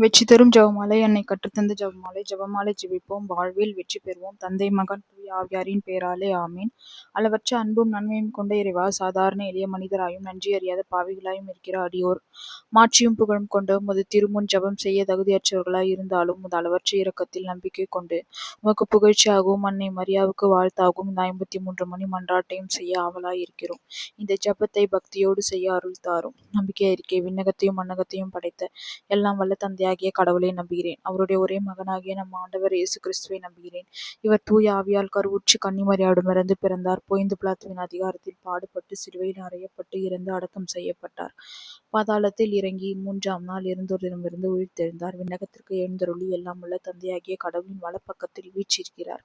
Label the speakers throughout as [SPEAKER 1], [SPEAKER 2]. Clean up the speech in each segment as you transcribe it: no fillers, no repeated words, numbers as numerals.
[SPEAKER 1] வெற்றி தரும் ஜெபமாலை. என்னை கற்றுத்தந்த ஜெபமாலை. ஜெபமாலை ஜெபிப்போம், வாழ்வில் வெற்றி பெறுவோம். தந்தை, மகன், தூய ஆவியாரின் பெயராலே ஆமீன். அளவற்ற அன்பும் நன்மையும் கொண்ட இறைவா, சாதாரண எளிய மனிதராயும் நன்றி அறியாத பாவிகளாயும் இருக்கிற அடியோர் மாட்சியும் புகழும் கொண்டு உமது திருமுன் ஜெபம் செய்ய தகுதியற்றவர்களாய் இருந்தாலும் உமது அளவற்ற இரக்கத்தில் நம்பிக்கை கொண்டு உமக்கு புகழ்ச்சியாகவும் அன்னை மரியாவுக்கு வாழ்த்தாகவும் இந்த 53 மணி மன்றாட்டையும் செய்ய ஆவலாய் இருக்கிறோம். இந்த ஜெபத்தை பக்தியோடு செய்ய அருள் தாரும். நம்பிக்கை அறிக்கை. விண்ணகத்தையும் மண்ணகத்தையும் படைத்த எல்லாம் வல்ல தந்தையாகிய கடவுளை நம்புகிறேன். அவருடைய ஒரே மகனாகிய நம் ஆண்டவர் இயேசு கிறிஸ்துவை நம்புகிறேன். இவர் தூய ஆவியால் கருவுற்று கன்னிமரியாவிடமிருந்து பிறந்தார். போய்ந்து பிலாத்துவின் அதிகாரத்தில் பாடுபட்டு சிலுவையில் அறையப்பட்டு இறந்து அடக்கம் செய்யப்பட்டார். பாதாளத்தில் இறங்கி 3ஆம் நாள் இறந்தோரிடமிருந்து உயிர்த்தெழுந்தார். விண்ணகத்திற்கு எழுந்தருளி எல்லாம் உள்ள தந்தையாகிய கடவுளின் வலப்பக்கத்தில் வீற்றிருக்கிறார்.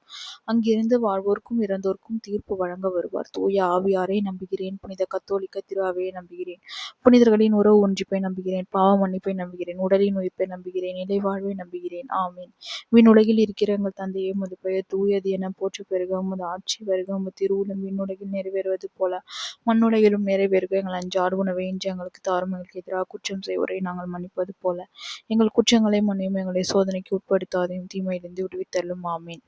[SPEAKER 1] அங்கிருந்து வாழ்வோர்க்கும் இறந்தோர்க்கும் தீர்ப்பு வழங்க வருவார். தூய ஆவியாரை நம்புகிறேன். புனித கத்தோலிக்க திரு அவையை நம்புகிறேன். புனிதர்களின் உறவு ஒன்றிப்பை நம்புகிறேன். பாவ மன்னிப்பை நம்புகிறேன். உடலின் உயிர்ப்பை நம்புகிறேன். நிலை வாழ்வை நம்புகிறேன். ஆமீன். விண்ணுலகில் இருக்கிற எங்கள் தந்தையே, உமது பெயர் தூயது என போற்று பெருக. உமது ஆட்சி வருக. உமது திருவுளம் விண்ணுலகில் நிறைவேறுவது போல மண்ணுலகிலும் நிறைவேறுக. எங்கள் அன்றாட உணவை இன்று எங்களுக்கு தாரும். எங்களுக்கு எதிராக குற்றம் செய்வோரை நாங்கள் மன்னிப்பது போல எங்கள் குற்றங்களை மன்னியும். எங்களை சோதனைக்கு உட்படுத்தாதையும் தீமையிலிருந்து விடுவித்தள்ளும். ஆமீன்.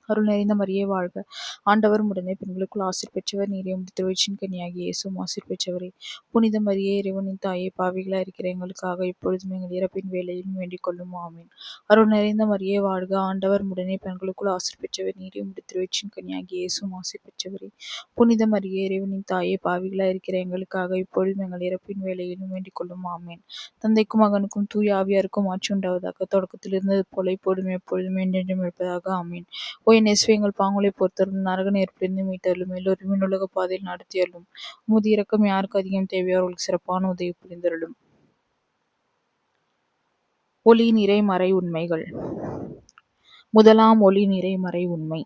[SPEAKER 1] அருள் நிறைந்த மரியே வாழ்க, ஆண்டவர் உடனே பெண்களுக்குள் ஆசீர் பெற்றவர் நீரே. உமது திருவயிற்றின் கனியாகிய இயேசுவும் ஆசீர் பெற்றவரே. புனித மரியே, இறைவனின் தாயே, பாவிகளா இருக்கிற எங்களுக்காக இப்பொழுதும் எங்கள் இறப்பின் வேளையிலும் வேண்டிக் கொள்ளும். ஆமீன். அருள் நிறைந்த மரியே வாழ்க, ஆண்டவர் உடனே பெண்களுக்குள் ஆசீர் பெற்றவர் நீரே. உமது திருவயிற்றின் கனியாகிய இயேசுவும் ஆசீர் பெற்றவரே. புனித மரியே, இறைவனின் தாயே, பாவிகளா இருக்கிற எங்களுக்காக இப்பொழுதும் எங்கள் இறப்பின் வேளையிலும் வேண்டிக் கொள்ளும். ஆமீன். தந்தைக்கும் மகனுக்கும் தூய ஆவியாருக்கும் ஆட்சி உண்டாவதாக. தொடக்கத்தில் இருந்தது போல இப்பொழுதும் எப்பொழுதும் என்றென்றும் இருப்பதாக. ஆமீன். என் இயேசுவே, எங்கள் பாவங்களை பொறுத்தருளும். நரக நெருப்பிலிருந்து மீட்டருளும். எல்லோரும் விண்ணுலக பாதையில் நடத்தியருளும். உமது இரக்கம் யாருக்கு அதிகம் தேவையோ அவர்களுக்கு சிறப்பான உதவி புரிந்தருளும். ஒளி நிறை மறை உண்மைகள். முதலாம் ஒளி நிறை மறை உண்மை.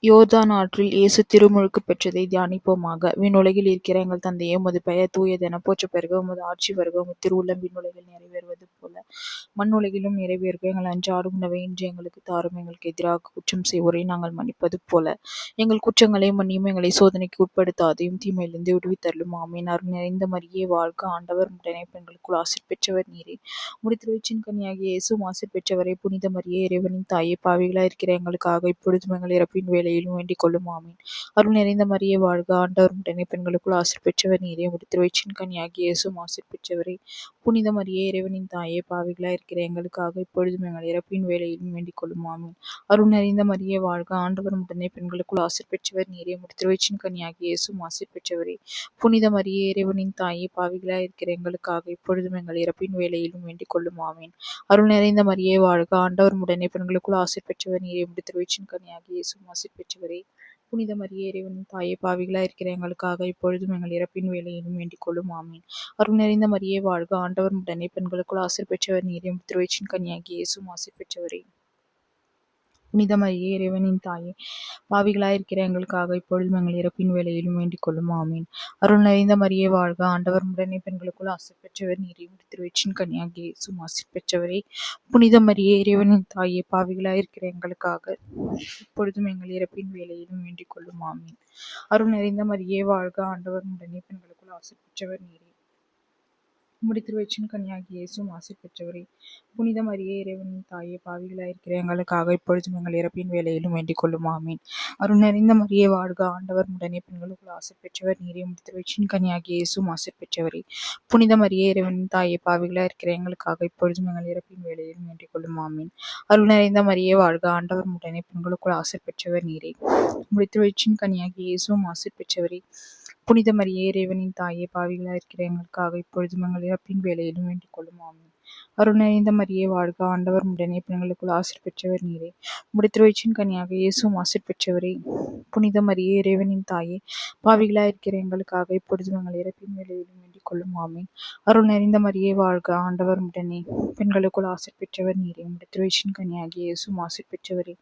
[SPEAKER 1] யோர்தான் ஆற்றில் இயேசு திருமுழுக்கு பெற்றதை தியானிப்போமாக. விண்ணுலகில் இருக்கிற எங்கள் தந்தையே, உமது பெயர் தூயதென போற்ற பெறுக. உமது ஆட்சி வருக. உமது திருவுளம் விண்ணுலகில் நிறைவேறுவது போல மண்ணுலகிலும் நிறைவேறுக. எங்கள் அன்றாட உணவை இன்று எங்களுக்கு தாரும். எங்களுக்கு எதிராக குற்றம் செய்வோரை நாங்கள் மன்னிப்பது போல எங்கள் குற்றங்களை மன்னியும். எங்களை சோதனைக்கு உட்படுத்தாதையும் தீமையிலிருந்து விடுவித்தருளும். ஆமீன். அருள் நிறைந்த மரியே வாழ்க, ஆண்டவர் உடனே பெண்களுக்குள் ஆசீர் பெற்றவர் நீரே. உம்முடைய திருவயிற்றின் கனியாகிய இயேசுவும் ஆசீர் பெற்றவரே. புனித மரியே, இறைவனின் தாயே, பாவிகளா இருக்கிற எங்களுக்காக இப்பொழுதும் எங்கள் இறப்பின் வேளையிலும் வேண்டிக் கொள்ளும். ஆமீன். அருள் நிறைந்த மரியே வாழ்க, ஆண்டவர் உடனே பெண்களுக்குள் ஆசீர் பெற்றவர் நீரே. உம்முடைய திருவயிற்றின் கனியாகிய இயேசுவும் ஆசீர் பெற்றவரே. புனித மரியே, இறைவனின் தாயே, பாவிகளா இருக்கிற எங்களுக்காக இப்பொழுதும் எங்கள் இறப்பின் வேளையிலும் வேண்டிக் கொள்ளும். ஆமீன். அருள் நிறைந்த மரியே வாழ்க, ஆண்டவர் உடனே பெண்களுக்குள் ஆசீர் பெற்றவர் நீரே. உம்முடைய திருவயிற்றின் கனியாகிய இயேசுவும் ஆசீர் பெற்றவரே. புனித மரியே, இறைவனின் தாயே, பாவிகளா இருக்கிற எங்களுக்காக இப்பொழுதும் எங்கள் இறப்பின் வேளையிலும் வேண்டிக் கொள்ளும். ஆமீன். அருள் நிறைந்த மரியே வாழ்க, ஆண்டவர் உடனே பெண்களுக்குள் ஆசீர் பெற்றவர் நீரே. உம்முடைய திருவயிற்றின் கனியாகிய இயேசுவும் ஆசீர் பெற்றவரே. புனித மரியே, இறைவனின் தாயே, பாவிகளா இருக்கிற எங்களுக்காக இப்பொழுதும் எங்கள் இறப்பின் வேளையிலும் வேண்டிக் கொள்ளும். ஆமீன். அருள் நிறைந்த மரியே வாழ்க, ஆண்டவர் உடனே பெண்களுக்குள் ஆசீர் பெற்றவர் நீரே. திருவயிற்றின் கனியாகிய இயேசுவும் ஆசீர் பெற்றவரே. புனித மரியே, இறைவனின் தாயே, பாவிகளாய் இருக்கிற எங்களுக்காக இப்பொழுதும் எங்கள் இறப்பின் வேளையிலும் வேண்டிக் கொள்ளும். ஆமீன். அருள் நிறைந்த மரியே வாழ்க, ஆண்டவர் உடனே பெண்களுக்குள் ஆசீர் பெற்றவர் நீரே. திருவயிற்றின் கனியாகிய இயேசுவும் ஆசீர் பெற்றவரே. புனித மரியே, இறைவனின் தாயே, பாவிகளாய் இருக்கிற எங்களுக்காக இப்பொழுதும் எங்கள் இறப்பின் வேளையிலும் வேண்டிக் கொள்ளும். ஆமீன். அருள் நிறைந்த மரியே வாழ்க, ஆண்டவர் உடனே பெண்களுக்குள் ஆசீர் பெற்றவர் நீரே. உம்முடைய திருவயிற்றின் கனியாகிய இயேசுவும் ஆசீர் பெற்றவரே. புனித மரியே, இறைவனின் தாயே, பாவிகளாய் இருக்கிற எங்களுக்காக இப்பொழுதும் எங்கள் இறப்பின் வேளையிலும் வேண்டிக் கொள்ளும். ஆமீன். அருள் நிறைந்த மரியே வாழ்க, ஆண்டவர் உடனே பெண்களுக்குள் ஆசீர் பெற்றவர் நீரே. உம்முடைய திருவயிற்றின் கனியாகிய இயேசுவும் ஆசீர் பெற்றவரே. புனித மரியே, இறைவனின் தாயே, பாவிகளாய் இருக்கிற எங்களுக்காக இப்பொழுதும் எங்கள் இறப்பின் வேளையிலும் வேண்டிக் கொள்ளும். ஆமீன். அருள் நிறைந்த மரியே வாழ்க, ஆண்டவர் உடனே பெண்களுக்குள் ஆசீர் பெற்றவர் நீரே. உம்முடைய திருவயிற்றின் கனியாகிய இயேசுவும் ஆசீர் பெற்றவரே. புனித மரியே, இறைவனின் தாயே, பாவிகளாய் இருக்கிற எங்களுக்காக இப்பொழுதும் எங்கள் இறப்பின் வேளையிலும் வேண்டிக் கொள்ளும். ஆமீன். அருள் நிறைந்த மரியே வாழ்க, ஆண்டவர் உடனே பெண்களுக்குள் ஆசீர் பெற்றவர் நீரே. உம்முடைய திருவயிற்றின் கனியாக இயேசுவும் ஆசீர் பெற்றவரே. புனித மரியே, இறைவனின் தாயே, பாவிகளாய் இருக்கிற எங்களுக்காக இப்பொழுதும் எங்கள் இறப்பின் வேளையிலும் வேண்டிக் கொள்ளும். ஆமீன். அருள் நிறைந்த மரியே வாழ்க, ஆண்டவர் உடனே பெண்களுக்குள் ஆசீர் பெற்றவர் நீரே. உம்முடைய திருவயிற்றின் கனியாகிய இயேசுவும் ஆசீர் பெற்றவரே.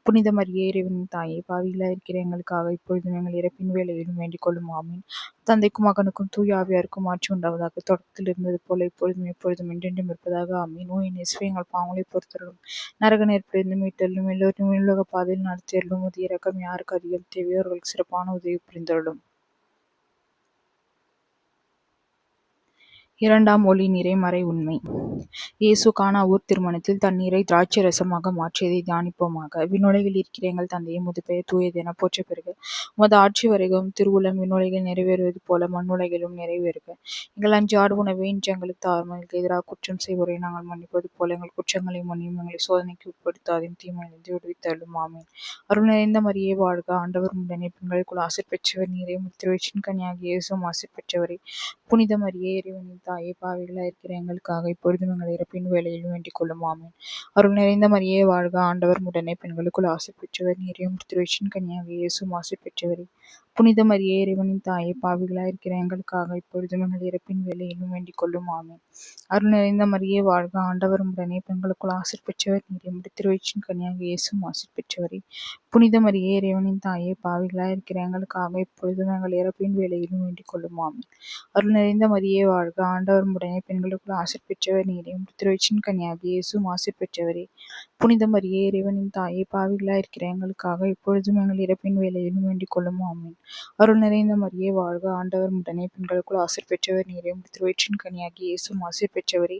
[SPEAKER 1] புனித மரியே, இறைவனின் தாயே, பாவிகளாய் இருக்கிற எங்களுக்காக இப்பொழுதும் எங்கள் இறப்பின் வேளையிலும் வேண்டிக் கொள்ளும். ஆமீன். தந்தைக்கும் மகனுக்கும் தூய ஆவியாருக்கும் ஆட்சி உண்டாவதாக. தொடக்கத்தில் இருந்தது போல இப்பொழுதும் எப்பொழுதும் என்றென்றும் இருப்பதாக. ஆமீன். என் இயேசுவே, எங்கள் பாவங்களை பொறுத்தருளும். நரக நெருப்பிலிருந்து மீட்டருளும். எல்லோரும் விண்ணுலக பாதையில் நடத்தியருளும். உமது இரக்கம் யாருக்கு அதிகம் தேவையோ அவர்களுக்கு சிறப்பான உதவி புரிந்தருளும். இரண்டாம் ஒளி நிறைமறை உண்மை. இயேசு கானா ஊர் திருமணத்தில் தண்ணீரை திராட்சை ரசமாக மாற்றியதை தியானிப்போமாக. விண்ணுலகில் இருக்கிற எங்கள் தந்தையே, உமது பெயர் தூயது என போற்ற பெறுக. உமது ஆட்சி வருக. திருவுளம் விண்ணுலகில் நிறைவேறுவது போல மண்ணுலகிலும் நிறைவேறுக. எங்கள் அன்றாட உணவை இன்று எங்களுக்கு தாரும். எங்களுக்கு எதிராக குற்றம் செய்வோரை நாங்கள் மன்னிப்பது போல எங்கள் குற்றங்களை மன்னியும். எங்களை சோதனைக்கு உட்படுத்தாதையும் தீமையிலிருந்து விடுவித்தருளும். ஆமென். அருள் நிறைந்த மரியே வாழ்க. ஆண்டவர் உடனே பெண்களுக்குள் ஆசீர் பெற்றவர் நீரே. திருவயிற்றின் கனியாகிய இயேசுவும் ஆசீர் பெற்றவரே. புனித மரியே, இறைவனின் தாயே, பாவிகளாய் இருக்கிற எங்களுக்காக இப்பொழுதும் எங்கள் இறப்பின் வேளையிலும் வேண்டிக் கொள்ளும். ஆமென். அருள் நிறைந்த மரியே வாழ்க. ஆண்டவர் உடனே பெண்களுக்குள் ஆசீர் பெற்றவர் நீரே. திருவயிற்றின் கனியாகிய இயேசுவும் ஆசீர் பெற்றவரே. புனித மரியே, இறைவனின் தாயே, பாவிகளாய் இருக்கிற எங்களுக்காக இப்பொழுதும் எங்கள் இறப்பின் வேளையிலும் வேண்டிக் கொள்ளும். ஆமென். அருள் நிறைந்த மரியே வாழ்க. ஆண்டவர் உடனே பெண்களுக்குள் ஆசீர் பெற்றவர் நீரே. திருவயிற்றின் கனியாகிய இயேசுவும் ஆசீர் பெற்றவரே. புனித மரியே, இறைவனின் தாயே, பாவிகளாய் இருக்கிற எங்களுக்காக இப்பொழுதும் எங்கள் இறப்பின் வேளையிலும் வேண்டிக் கொள்ளும். ஆமென். அருள் நிறைந்த மரியே வாழ்க. ஆண்டவர் உடனே பெண்களுக்குள் ஆசீர் பெற்றவர் நீரே. திருவயிற்றின் கனியாகிய இயேசுவும் ஆசீர் பெற்றவரே. புனித மரியே, இறைவனின் தாயே, பாவிகளாய் இருக்கிற எங்களுக்காக இப்பொழுதும் எங்கள் இறப்பின் வேளையிலும் வேண்டிக் கொள்ளும். ஆமென். அருள் நிறைந்த மரியே வாழ்க. ஆண்டவர் உடனே பெண்களுக்குள் ஆசீர் பெற்றவர் நீரே. திருவயிற்றின் கனியாகிய இயேசுவும் ஆசீர் பெற்றவரே.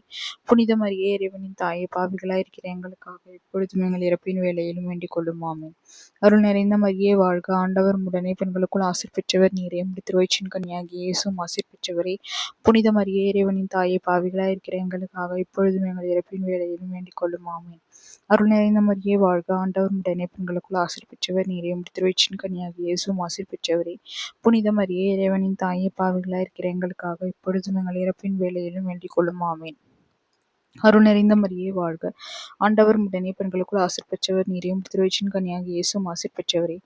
[SPEAKER 1] புனித மரியே, இறைவனின் தாயே, பாவிகளாய் இருக்கிற எங்களுக்காக இப்பொழுதும் எங்கள் இறப்பின் வேளையிலும் வேண்டிக் கொள்ளும். ஆமென். அருள் நிறைந்த மரியே வாழ்க. ஆண்டவர் உடனே பெண்களுக்குள் ஆசீர் பெற்றவர் நீரே. திருவயிற்றின் கனியாகிய இயேசுவும் ஆசீர் பெற்றவரே. புனித மரியே, இறைவனின் தாயே, பாவிகளாய் இருக்கிற எங்களுக்காக இப்பொழுதும் எங்கள் இறப்பின் வேளையிலும் வேண்டிக் கொள்ளும். ஆமென். அருள் நிறைந்த மரியே வாழ்க. ஆண்டவர் உடனே பெண்களுக்குள் ஆசீர் பெற்றவர் நீரே. திருவயிற்றின் கனியாகிய இயேசுவும் ஆசீர் பெற்றவரே. புனித மரியே, இறைவனின் தாயே, பாவிகளாய் இருக்கிற எங்களுக்காக இப்பொழுதும் எங்கள் இறப்பின் வேளையிலும் வேண்டிக் கொள்ளும். ஆமென். அருள் நிறைந்த மரியே வாழ்க. ஆண்டவர் உடனே பெண்களுக்குள் ஆசீர் பெற்றவர் நீரே. திருவயிற்றின் கனியாகிய இயேசுவும் ஆசீர் பெற்றவரே.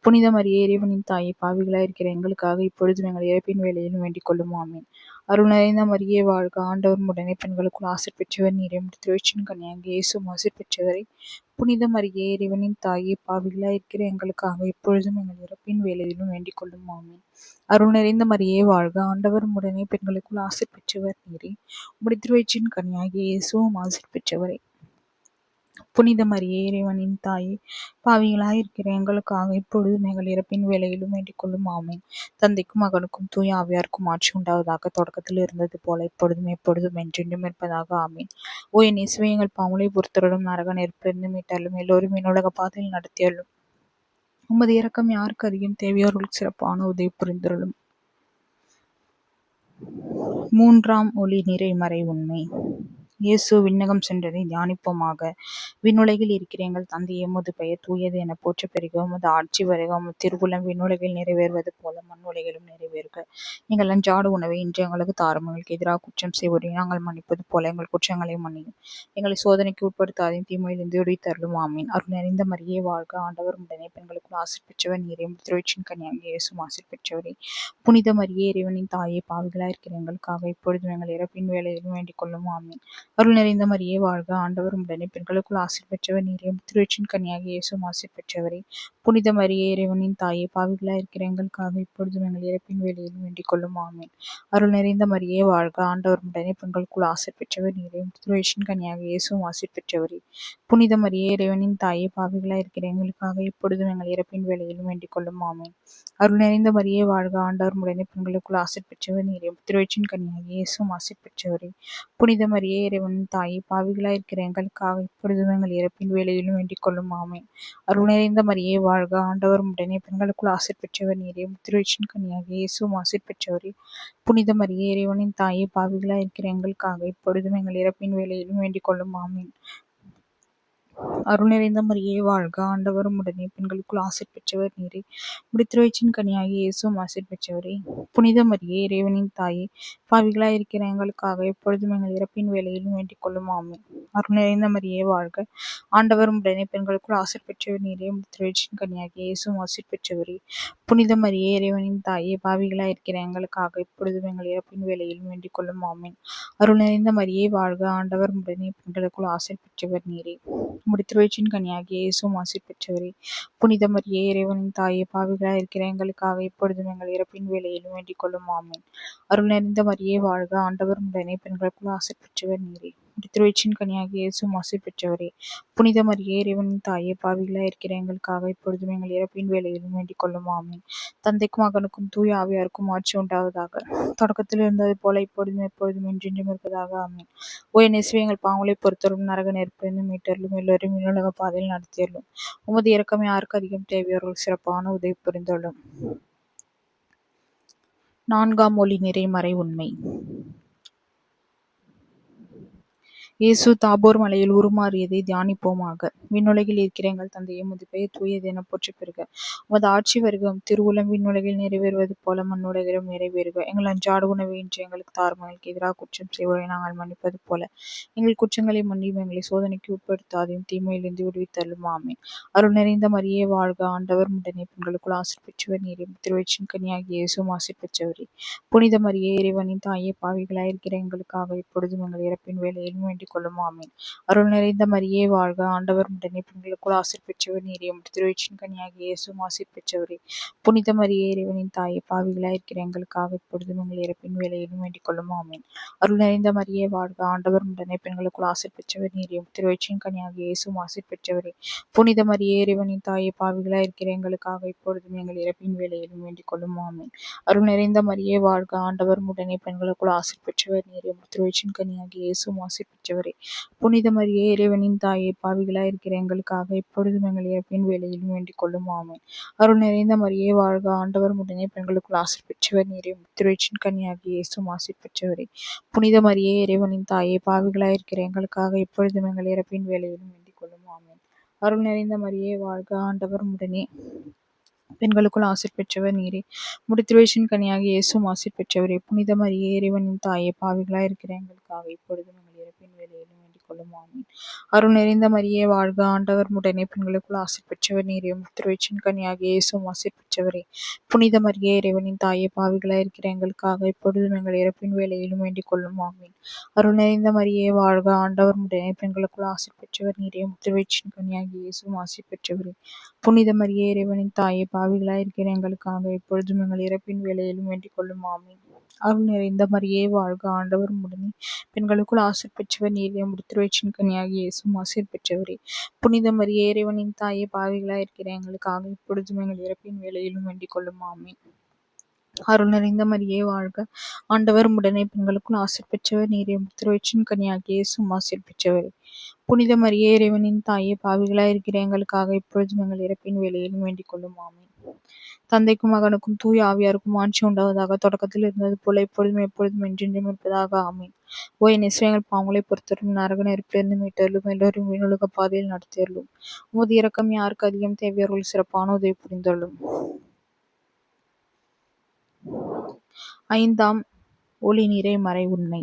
[SPEAKER 1] புனித மரியே, இறைவனின் தாயே, பாவிகளாய் இருக்கிற எங்களுக்காக இப்பொழுதும் எங்கள் இறப்பின் வேளையிலும் வேண்டிக் கொள்ளும். ஆமென். அருள் நிறைந்த மரியே வாழ்க. ஆண்டவர் உடனே பெண்களுக்குள் ஆசீர் பெற்றவர் நீரே. திருவயிற்றின் கனியாகிய இயேசுவும் ஆசீர் பெற்றவரே. புனித மரியே, இறைவனின் தாயே, பாவிகளாய் இருக்கிற எங்களுக்காக இப்பொழுதும் எங்கள் இறப்பின் வேளையிலும் வேண்டிக் கொள்ளும். ஆமென். அருள் நிறைந்த மரியே வாழ்க. ஆண்டவர் உடனே பெண்களுக்குள் ஆசீர் பெற்றவர் நீரே. திருவயிற்றின் கனியாகிய இயேசுவும் ஆசீர் பெற்றவரே. புனித மரியே, இறைவனின் தாயே, பாவிகளாய் இருக்கிற எங்களுக்காக இப்பொழுதும் எங்கள் இறப்பின் வேளையிலும் வேண்டிக் கொள்ளும். ஆமென். தந்தைக்கும் மகனுக்கும் தூய ஆவியாருக்கும் ஆட்சி உண்டாவதாக. தொடக்கத்தில் இருந்தது போல இப்பொழுதும் எப்பொழுதும் என்றென்றும் இருப்பதாக. ஆமென். ஓ என் இயேசுவே, எங்கள் பாவங்களை பொறுத்தருளும். நரக நெருப்பிலிருந்து மீட்டருளும். எல்லோரும் விண்ணுலக பாதையில் நடத்தியருளும். உமது இரக்கம் யாருக்கு அதிகம் தேவையோர்களுக்கு சிறப்பான உதவி புரிந்தருளும். மூன்றாம் ஒளி நிறைமறை உண்மை. இயேசு விண்ணகம் சென்றதை தியானிப்போமாக. விண்ணுலகில் இருக்கிற எங்கள் தந்தையே, உமது பெயர் தூயது என போற்ற பெறுக. உமது ஆட்சி வருக. உமது திருவுளம் விண்ணுலகில் நிறைவேறுவது போல மண்ணுலகிலும் நிறைவேறுக. எங்கள் அன்றாட உணவை இன்று எங்களுக்கு தாரும். எங்களுக்கு எதிராக குற்றம் செய்வோரை நாங்கள் மன்னிப்பது போல எங்கள் குற்றங்களை மன்னியும். எங்களை சோதனைக்கு உட்படுத்தாதையும் தீமையிலிருந்து விடுவித்தருளும். ஆமென். அருள் நிறைந்த மரியே வாழ்க. ஆண்டவர் உடனே பெண்களுக்குள் ஆசீர் பெற்றவர் நீரே. திருவயிற்றின் கனியாகிய இயேசுவும் ஆசீர் பெற்றவரே. புனித மரியே, இறைவனின் தாயே, பாவிகளாய் இருக்கிற எங்களுக்காக இப்பொழுதும் எங்கள் இறப்பின் வேளையிலும் வேண்டிக் கொள்ளும். ஆமென். அருள் நிறைந்த மரியே வாழ்க. ஆண்டவர் உடனே பெண்களுக்குள் ஆசீர் பெற்றவர் நீரே. திருவயிற்றின் கனியாகிய இயேசுவும் ஆசீர் பெற்றவரே. புனித மரியே, இறைவனின் தாயே, பாவிகளாய் இருக்கிற எங்களுக்காக இப்பொழுதும் எங்கள் இறப்பின் வேளையிலும் வேண்டிக் கொள்ளும். ஆமென். அருள் நிறைந்த மரியே வாழ்க. ஆண்டவர் உடனே பெண்களுக்குள் ஆசீர் பெற்றவர் நீரே. திருவயிற்றின் கனியாகிய இயேசுவும் ஆசீர் பெற்றவரே. புனித மரியே, இறைவனின் தாயே, பாவிகளாய் இருக்கிற எங்களுக்காக இப்பொழுதும் எங்கள் இறப்பின் வேளையிலும் வேண்டிக் கொள்ளும். ஆமென். அருள் நிறைந்த மரியே வாழ்க. ஆண்டவர் உடனே பெண்களுக்குள் ஆசீர் பெற்றவர் நீரே. திருவயிற்றின் கனியாகிய இயேசுவும் ஆசீர் பெற்றவரே. புனித மரியே, இறைவனின் தாயே, பாவிகளாய் இருக்கிற எங்களுக்காக இப்பொழுதும் எங்கள் இறப்பின் வேளையிலும் வேண்டிக் கொள்ளும். ஆமென். அருள் நிறைந்த மரியே வாழ்க. ஆண்டவர் உடனே பெண்களுக்குள் ஆசீர் பெற்றவர் நீரே. திருவயிற்றின் கனியாகிய இயேசுவும் ஆசீர் பெற்றவரே. புனித மரியே, இறைவனின் தாயே, பாவிகளாய் இருக்கிற எங்களுக்காக இப்பொழுதும் எங்கள் இறப்பின் வேளையிலும் வேண்டிக் கொள்ளும். ஆமென். அருள் நிறைந்த மரியே வாழ்க. ஆண்டவர் உடனே பெண்களுக்குள் ஆசீர் பெற்றவர் நீரே. திருவயிற்றின் கனியாகிய இயேசுவும் ஆசீர் பெற்றவரே. புனித மரியே, இறைவனின் தாயே, பாவிகளாய் இருக்கிற எங்களுக்காக எப்பொழுதும் எங்கள் இறப்பின் வேளையிலும் வேண்டிக் கொள்ளும். ஆமென். அருள் நிறைந்த மரியே வாழ்க. ஆண்டவர் உடனே பெண்களுக்குள் ஆசீர் பெற்றவர் நீரே. திருவயிற்றின் கனியாகிய இயேசுவும் ஆசீர் பெற்றவரே. புனித மரியே, இறைவனின் தாயே, பாவிகளாய் இருக்கிற எங்களுக்காக இப்பொழுதும் எங்கள் இறப்பின் வேளையிலும் வேண்டிக் கொள்ளும். ஆமென். அருள் நிறைந்த மரியே வாழ்க. ஆண்டவர் உடனே பெண்களுக்குள் ஆசீர் பெற்றவர் நீரே. திருவயிற்றின் கனியாகிய இயேசுவும் ஆசீர் பெற்றவரே. புனித மரியே, இறைவனின் தாயே, பாவிகளாய் இருக்கிற எங்களுக்காக இப்பொழுதும் எங்கள் இறப்பின் வேளையிலும் வேண்டிக் கொள்ளும். ஆமென். அருள் நிறைந்த மரியே வாழ்க. ஆண்டவர் உடனே பெண்களுக்குள் ஆசீர் பெற்றவர் நீரே. திருவயிற்றின் கனியாகிய இயேசுவும் ஆசீர் பெற்றவரே. புனித மரியே இறைவனின் தாயே, பாவிகளாய் இருக்கிற எங்களுக்காக இப்பொழுதும் எங்கள் இறப்பின் வேளையிலும் வேண்டிக் கொள்ளும். ஆமீன். தந்தைக்கும் மகனுக்கும் தூய ஆவியாருக்கும் ஆட்சி உண்டாவதாக. தொடக்கத்தில் இருந்தது போல இப்பொழுதும் எப்பொழுதும் என்றென்றும் இருப்பதாக. ஆமீன். ஓ என் இயேசுவே, எங்கள் பாவங்களை பொறுத்தருளும், நரக நெருப்பிலிருந்து மீட்டருளும், எல்லோரும் விண்ணுலக பாதையில் நடத்தியருளும். உமது இரக்கம் யாருக்கு அதிகம் தேவையோர்கள் சிறப்பான உதவி புரிந்தருளும். 4ஆம் ஒளி நிறைமறை உண்மை. இயேசு தாபோர் மலையில் உருமாறியதை தியானிப்போமாக. விண்ணுலகில் இருக்கிற எங்கள் தந்தையே, உமது பெயர் தூயது என போற்றப் பெறுக. உமது ஆட்சி வருக. திருவுளம் விண்ணுலகில் நிறைவேறுவது போல மண்ணுலகிலும் நிறைவேறுக. எங்கள் அன்றாட உணவை இன்று எங்களுக்கு தாரும். எங்களுக்கு எதிராக குற்றம் செய்வோரை நாங்கள் மன்னிப்பது போல எங்கள் குற்றங்களை மன்னியும். எங்களை சோதனைக்கு உட்படுத்தாதையும் தீமையிலிருந்து விடுவித்தருளும். ஆமீன். அருள் நிறைந்த மரியே வாழ்க. ஆண்டவர் உடனே பெண்களுக்குள் ஆசீர் பெற்றவர் நீரே. திருவயிற்றின் கனியாகிய இயேசுவும் ஆசீர் பெற்றவரே. புனித மரியே இறைவனின் தாயே, பாவிகளாயிருக்கிற எங்களுக்காக இப்பொழுதும் எங்கள் இறப்பின் வேளையிலும் வேண்டிக் கொள்ளும். ஆமீன். அருள் நிறைந்த மரியே வாழ்க. ஆண்டவர் உடனே பெண்களுக்குள் ஆசீர் பெற்றவர் நீரே. திருவயிற்றின் கனியாகிய இயேசுவும் ஆசீர் பெற்றவரே. புனித மரியே இறைவனின் தாயே, பாவிகளாயிருக்கிற எங்களுக்காக இப்பொழுதும் எங்கள் இறப்பின் வேளையிலும் வேண்டிக் கொள்ளும். ஆமீன். அருள் நிறைந்த மரியே வாழ்க. ஆண்டவர் உடனே பெண்களுக்குள் ஆசீர் பெற்றவர் நீரே. திருவயிற்றின் கனியாகிய இயேசுவும் ஆசீர் பெற்றவரே. புனித மரியே இறைவனின் தாயே, பாவிகளாயிருக்கிற எங்களுக்காக இப்பொழுதும் எங்கள் இறப்பின் வேளையிலும் வேண்டிக் கொள்ளும். ஆமீன். அருள் நிறைந்த மரியே வாழ்க. ஆண்டவர் உடனே பெண்களுக்குள் ஆசீர் பெற்றவர் நீரே. திருவயிற்றின் கனியாகிய இயேசுவும் ஆசீர் பெற்றவரே. புனித மரியே இறைவனின் தாயே, பாவிகளாயிருக்கிற எங்களுக்காக இப்பொழுதும் எங்கள் இறப்பின் வேளையிலும் வேண்டிக் கொள்ளும். ஆமீன். அருள் நிறைந்த மரியே வாழ்க. ஆண்டவர் உடனே பெண்களுக்குள் ஆசீர் பெற்றவர் நீரே. திருவயிற்றின் கனியாகிய இயேசுவும் ஆசீர் பெற்றவரே. புனித மரியே இறைவனின் தாயே, பாவிகளாயிருக்கிற எங்களுக்காக இப்பொழுதும் எங்கள் இறப்பின் வேளையிலும் வேண்டிக் கொள்ளும். ஆமீன். அருள் நிறைந்த மரியே வாழ்க. ஆண்டவர் உடனே பெண்களுக்குள் ஆசீர் பெற்றவர் நீரே. திருவயிற்றின் கனியாகிய இயேசுவும் ஆசீர் பெற்றவரே. புனித மரியே இறைவனின் தாயே, பாவிகளாயிருக்கிற எங்களுக்காக இப்பொழுதும் எங்கள் இறப்பின் வேளையிலும் வேண்டிக் கொள்ளும். ஆமீன். அருள் நிறைந்த மரியே வாழ்க. ஆண்டவர் உடனே பெண்களுக்குள் ஆசீர் பெற்றவர் நீரே. திருவயிற்றின் கனியாகிய இயேசுவும் ஆசீர் பெற்றவரே. புனித மரியே இறைவனின் தாயே, பாவிகளாயிருக்கிற எங்களுக்காக இப்பொழுதும் எங்கள் இறப்பின் வேளையிலும் வேண்டிக் கொள்ளும். ஆமீன். அருள் நிறைந்த மரியே வாழ்க. ஆண்டவர் உடனே பெண்களுக்குள் ஆசீர் பெற்றவர் நீரே. திருவயிற்றின் கனியாகிய இயேசுவும் ஆசீர் பெற்றவரே. புனித மரியே இறைவனின் தாயே, பாவிகளாயிருக்கிற எங்களுக்காக இப்பொழுதும் எங்கள் இறப்பின் வேளையிலும் வேண்டிக் கொள்ளும். ஆமீன். அருள் நிறைந்த மரியே வாழ்க. ஆண்டவர் உடனே பெண்களுக்குள் ஆசீர் பெற்றவர் நீரே. திருவயிற்றின் கனியாகிய இயேசுவும் ஆசீர் பெற்றவரே. புனித மரியே இறைவனின் தாயே, பாவிகளாயிருக்கிற எங்களுக்காக இப்பொழுதும் எங்கள் இறப்பின் வேளையிலும் வேண்டிக் கொள்ளும். ஆமீன். அருள் நிறைந்த மரியே வாழ்க. ஆண்டவர் உடனே பெண்களுக்குள் ஆசீர் பெற்றவர் நீரே. திருவயிற்றின் கனியாகிய இயேசுவும் ஆசீர் பெற்றவரே. புனித மரியே இறைவனின் தாயே, பாவிகளாயிருக்கிற எங்களுக்காக இப்பொழுதும் எங்கள் இறப்பின் வேளையிலும் வேண்டிக் கொள்ளும். ஆமீன். தந்தைக்கும் மகனுக்கும் தூய ஆவியாருக்கும் ஆட்சி உண்டாவதாக. தொடக்கத்தில் இருந்தது போல இப்பொழுதும் எப்பொழுதும் என்றென்றும் இருப்பதாக. ஆமீன். ஓ என் இயேசுவே, எங்கள் பாவங்களை பொறுத்தருளும், நரக நெருப்பிலிருந்து மீட்டருளும், எல்லோரும் விண்ணுலக பாதையில் நடத்தியருளும். உமது இரக்கம் யாருக்கு அதிகம் தேவையோர்கள் சிறப்பான உதவி புரிந்தருளும். 5ஆம் ஒளி நிறைமறை உண்மை.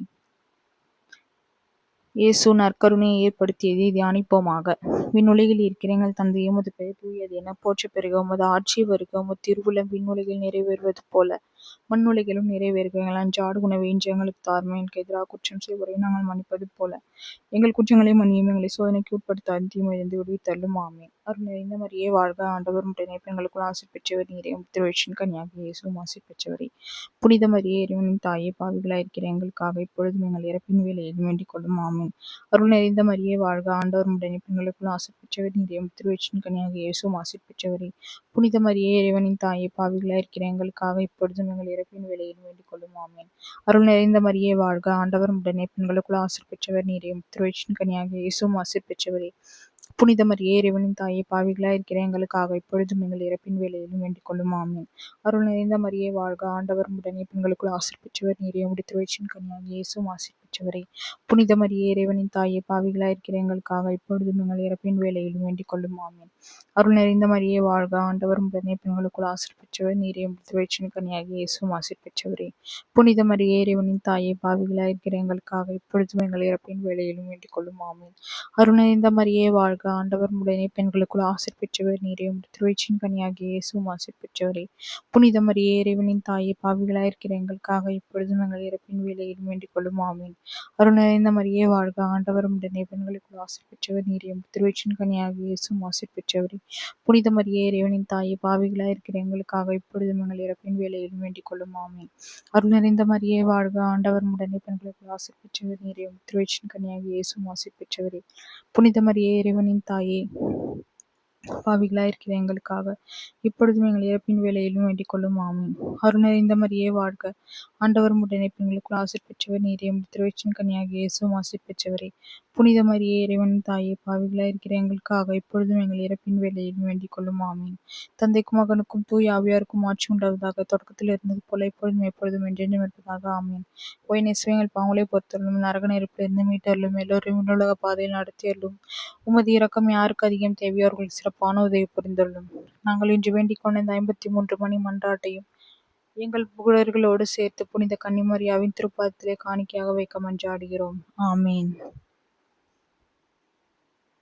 [SPEAKER 1] இயேசு நற்கருணையை ஏற்படுத்தியதை தியானிப்போமாக. விண்ணுலகில் இருக்கிற எங்கள் தந்தையே, உமது பெயர் தூயது என போற்றப் பெறுக. உமது ஆட்சி வருக. உமது திருவுளம் விண்ணுலகில் நிறைவேறுவது போல மண்ணுலகிலும் நிறைவேறுக. எங்கள் அன்றாட உணவை இன்று எங்களுக்கு தாரும். எங்களுக்கு எதிராக குற்றம் செய்வோரை நாங்கள் மன்னிப்பது போல எங்கள் குற்றங்களை மன்னியும். எங்களை சோதனைக்கு உட்படுத்தாது, தீமையிலிருந்து விடுவித்தருளும். ஆமீன். அருள் நிறைந்த மரியே வாழ்க. ஆண்டவர் உடனே பெண்களுக்குள் ஆசீர் பெற்றவர் நீரே. திருவயிற்றின் கனியாகிய இயேசுவும் ஆசீர் பெற்றவரே. புனித மரியே இறைவனின் தாயே, பாவிகளாயிருக்கிற எங்களுக்காக இப்பொழுதும் எங்கள் இறப்பின் வேளையிலும் வேண்டிக் கொள்ளும். ஆமீன். அருள் நிறைந்த மரியே வாழ்க. ஆண்டவர் உடனே பெண்களுக்குள் ஆசீர் பெற்றவர் நீரே. திருவயிற்றின் கனியாகிய இயேசுவும் ஆசீர் பெற்றவரே. புனித மரியே இறைவனின் தாயே, பாவிகளாயிருக்கிற எங்களுக்காக இப்பொழுதும் எங்கள் இறப்பின் வேளையிலும் வேண்டிக் கொள்ளும். ஆமீன். அருள் நிறைந்த மரியே வாழ்க. ஆண்டவர் உடனே பெண்களுக்குள் ஆசீர் பெற்றவர் நீரே. திருவயிற்றின் கனியாகிய இயேசுவும் ஆசீர் பெற்றவரே. புனித மரியே இறைவனின் தாயே, பாவிகளாயிருக்கிற எங்களுக்காக இப்பொழுதும் எங்கள் இறப்பின் வேளையிலும் வேண்டிக் கொள்ளும். ஆமீன். அருள் நிறைந்த மரியே வாழ்க. ஆண்டவர் உடனே பெண்களுக்குள் ஆசீர் பெற்றவர் நீரே. திருவயிற்றின் கனியாகிய இயேசுவும் ஆசீர் பெற்றவரே. புனித மரியே இறைவனின் தாயே, பாவிகளாயிருக்கிற எங்களுக்காக இப்பொழுதும் எங்கள் இறப்பின் வேளையிலும் வேண்டிக் கொள்ளும். ஆமீன். அருள் நிறைந்த மரியே வாழ்க. ஆண்டவர் உடனே பெண்களுக்குள் ஆசீர் பெற்றவர் நீரே. திருவயிற்றின் கனியாகிய இயேசுவும் ஆசீர் பெற்றவரே. புனித மரியே இறைவனின் தாயே, பாவிகளாயிருக்கிற எங்களுக்காக இப்பொழுதும் எங்கள் இறப்பின் வேளையிலும் வேண்டிக் கொள்ளும். ஆமீன். அருள் நிறைந்த மரியே வாழ்க. ஆண்டவர் உடனே பெண்களுக்குள் ஆசீர் பெற்றவர் நீரே. திருவயிற்றின் கனியாகிய இயேசுவும் ஆசீர் பெற்றவரே. புனித மரியே இறைவனின் தாயே, பாவிகளாயிருக்கிற எங்களுக்காக இப்பொழுதும் எங்கள் இறப்பின் வேளையிலும் வேண்டிக் கொள்ளும். ஆமீன். அருள் நிறைந்த மரியே வாழ்க, ஆண்டவர் உடனே பெண்களுக்குள் ஆசீர் பெற்றவர் நீரே. திருவயிற்றின் கனியாகிய இயேசுவும் ஆசீர் பெற்றவரே. புனித மரியே, இறைவனின் தாயே, பாவிகளாய் இருக்கிற எங்களுக்காக இப்பொழுதும் எங்கள் இறப்பின் வேளையிலும் வேண்டிக் கொள்ளும். ஆமென். அருள் நிறைந்த மரியே வாழ்க, ஆண்டவர் உடனே பெண்களுக்குள் ஆசீர் பெற்றவர் நீரே. திருவயிற்றின் கனியாகிய இயேசுவும் ஆசீர் பெற்றவரே. புனித மரியே, இறைவனின் தாயே, பாவிகளாய் இருக்கிற எங்களுக்காக இப்பொழுதும் எங்கள் இறப்பின் வேளையிலும் வேண்டிக் கொள்ளும். ஆமென். அருள் நிறைந்த மரியே வாழ்க, ஆண்டவர் உடனே பெண்களுக்குள் ஆசீர் பெற்றவர் நீரே. திருவயிற்றின் கனியாகிய இயேசுவும் ஆசீர் பெற்றவரே. புனித மரியே, இறைவனின் தாயே, பாவிகளாய் இருக்கிற எங்களுக்காக இப்பொழுதும் எங்கள் இறப்பின் வேளையிலும் வேண்டிக் கொள்ளும். ஆமென். தந்தைக்கும் மகனுக்கும் தூய ஆவியாருக்கும் ஆட்சி உண்டாவதாக. தொடக்கத்தில் இருந்தது போல இப்பொழுதும் எப்பொழுதும் என்றென்றும் இருப்பதாக. ஆமென். ஓய்நேசுவே, எங்கள் பாவங்களை பொறுத்தருளும், நரக நெருப்பிலிருந்து மீட்டருளும், எல்லோரும் விண்ணுலக பாதையில் நடத்தியருளும். உமது இரக்கம் யாருக்கு அதிகம் தேவையோ அவர்களுக்கு சிறப்பான உதவி புரிந்துள்ளோம். நாங்கள் இன்று வேண்டிக் கொண்ட இந்த 53 மணி மன்றாட்டையும் எங்கள் புகழர்களோடு சேர்த்து புனித கன்னிமரியாவின் திருப்பாதத்திலே காணிக்கையாக வைக்க மன்றாடுகிறோம். ஆமேன்.